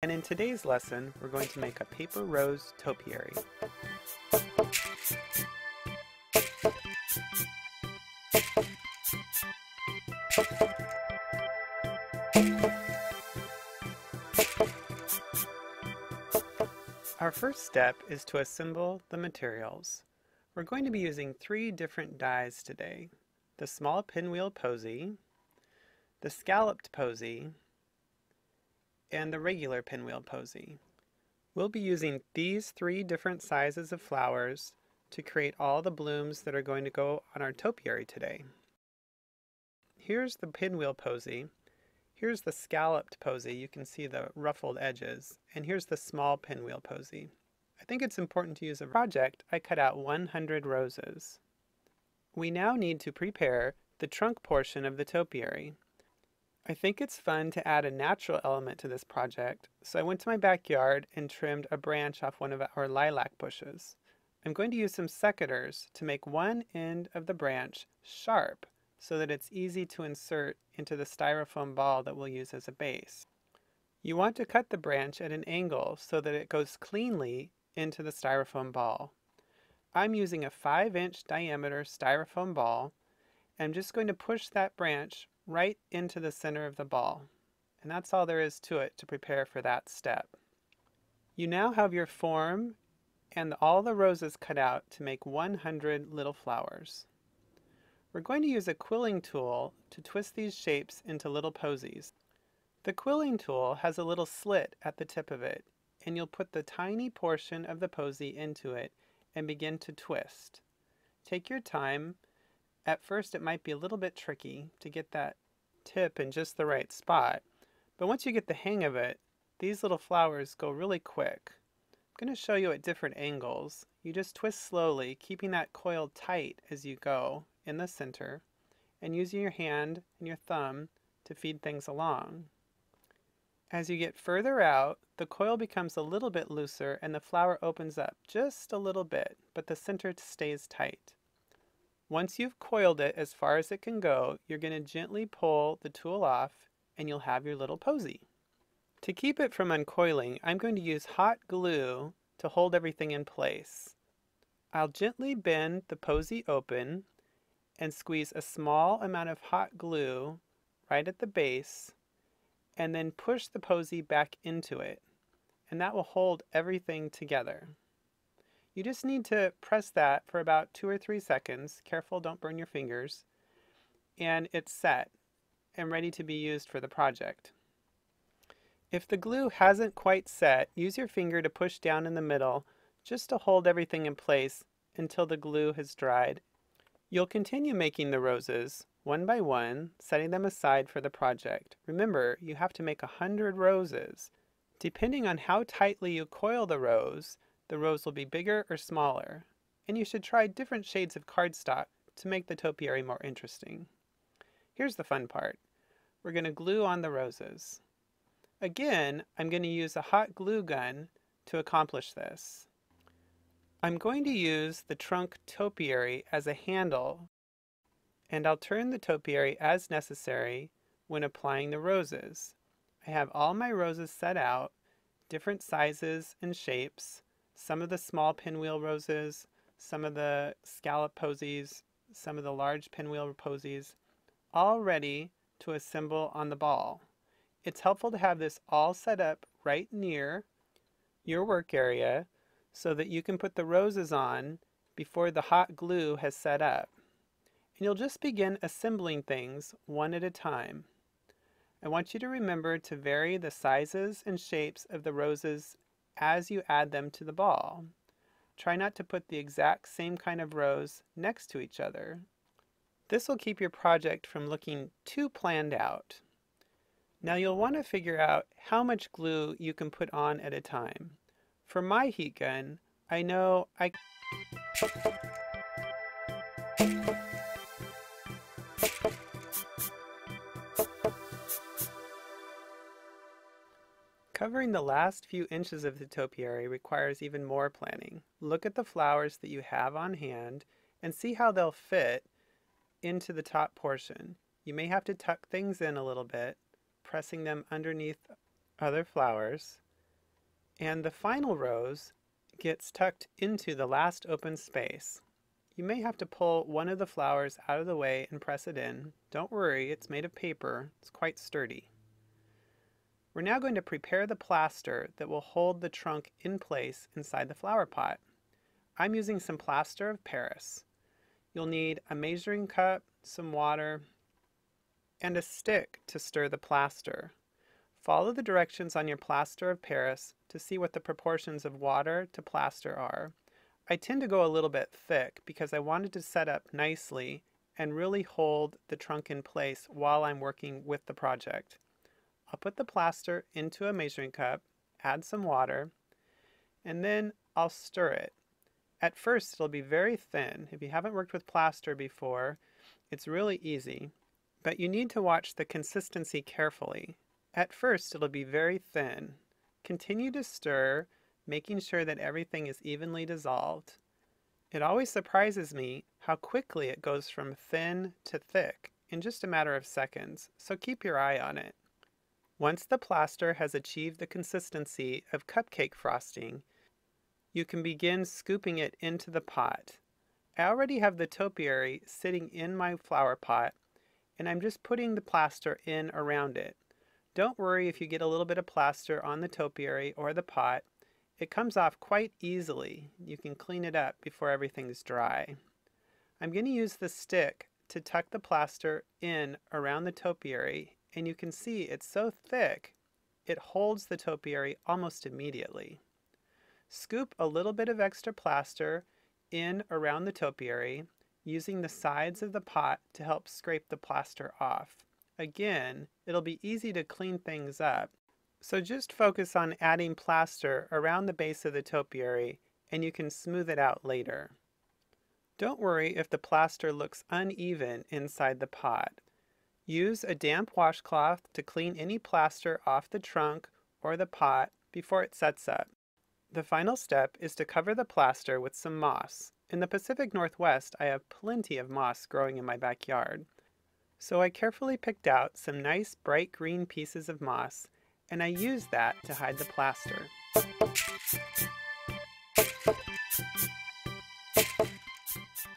And in today's lesson, we're going to make a paper rose topiary. Our first step is to assemble the materials. We're going to be using 3 different dies today: the small pinwheel posy, the scalloped posy, and the regular pinwheel posy. We'll be using these 3 different sizes of flowers to create all the blooms that are going to go on our topiary today. Here's the pinwheel posy. Here's the scalloped posy. You can see the ruffled edges. And here's the small pinwheel posy. I think it's important to use a project. I cut out 100 roses. We now need to prepare the trunk portion of the topiary. I think it's fun to add a natural element to this project, so I went to my backyard and trimmed a branch off one of our lilac bushes. I'm going to use some secateurs to make one end of the branch sharp so that it's easy to insert into the styrofoam ball that we'll use as a base. You want to cut the branch at an angle so that it goes cleanly into the styrofoam ball. I'm using a 5-inch diameter styrofoam ball. I'm just going to push that branch right into the center of the ball. And that's all there is to it to prepare for that step. You now have your form and all the roses cut out to make 100 little flowers. We're going to use a quilling tool to twist these shapes into little posies. The quilling tool has a little slit at the tip of it, and you'll put the tiny portion of the posy into it and begin to twist. Take your time. At first it might be a little bit tricky to get that tip in just the right spot, but once you get the hang of it, these little flowers go really quick. I'm going to show you at different angles. You just twist slowly, keeping that coil tight as you go in the center, and using your hand and your thumb to feed things along. As you get further out, the coil becomes a little bit looser and the flower opens up just a little bit, but the center stays tight. Once you've coiled it as far as it can go, you're going to gently pull the tool off and you'll have your little posy. To keep it from uncoiling, I'm going to use hot glue to hold everything in place. I'll gently bend the posy open and squeeze a small amount of hot glue right at the base, and then push the posy back into it, and that will hold everything together. You just need to press that for about 2 or 3 seconds. Careful, don't burn your fingers. And it's set and ready to be used for the project. If the glue hasn't quite set, use your finger to push down in the middle just to hold everything in place until the glue has dried. You'll continue making the roses one by one, setting them aside for the project. Remember, you have to make 100 roses. Depending on how tightly you coil the rose will be bigger or smaller, and you should try different shades of cardstock to make the topiary more interesting. Here's the fun part. We're going to glue on the roses. Again, I'm going to use a hot glue gun to accomplish this. I'm going to use the trunk topiary as a handle, and I'll turn the topiary as necessary when applying the roses. I have all my roses set out, different sizes and shapes. Some of the small pinwheel roses, some of the scallop posies, some of the large pinwheel posies, all ready to assemble on the ball. It's helpful to have this all set up right near your work area so that you can put the roses on before the hot glue has set up. And you'll just begin assembling things one at a time. I want you to remember to vary the sizes and shapes of the roses as you add them to the ball. Try not to put the exact same kind of rose next to each other. This will keep your project from looking too planned out. Now you'll want to figure out how much glue you can put on at a time. For my heat gun, I know I Covering the last few inches of the topiary requires even more planning. Look at the flowers that you have on hand and see how they'll fit into the top portion. You may have to tuck things in a little bit, pressing them underneath other flowers. And the final rose gets tucked into the last open space. You may have to pull one of the flowers out of the way and press it in. Don't worry, it's made of paper. It's quite sturdy. We're now going to prepare the plaster that will hold the trunk in place inside the flower pot. I'm using some plaster of Paris. You'll need a measuring cup, some water, and a stick to stir the plaster. Follow the directions on your plaster of Paris to see what the proportions of water to plaster are. I tend to go a little bit thick because I wanted to set up nicely and really hold the trunk in place while I'm working with the project. I'll put the plaster into a measuring cup, add some water, and then I'll stir it. At first it'll be very thin. If you haven't worked with plaster before, it's really easy, but you need to watch the consistency carefully. At first it'll be very thin. Continue to stir, making sure that everything is evenly dissolved. It always surprises me how quickly it goes from thin to thick in just a matter of seconds, so keep your eye on it. Once the plaster has achieved the consistency of cupcake frosting, you can begin scooping it into the pot. I already have the topiary sitting in my flower pot, and I'm just putting the plaster in around it. Don't worry if you get a little bit of plaster on the topiary or the pot. It comes off quite easily. You can clean it up before everything's dry. I'm going to use the stick to tuck the plaster in around the topiary, and you can see it's so thick it holds the topiary almost immediately. Scoop a little bit of extra plaster in around the topiary, using the sides of the pot to help scrape the plaster off. Again, it'll be easy to clean things up, so just focus on adding plaster around the base of the topiary and you can smooth it out later. Don't worry if the plaster looks uneven inside the pot. Use a damp washcloth to clean any plaster off the trunk or the pot before it sets up. The final step is to cover the plaster with some moss. In the Pacific Northwest, I have plenty of moss growing in my backyard. So I carefully picked out some nice bright green pieces of moss, and I used that to hide the plaster.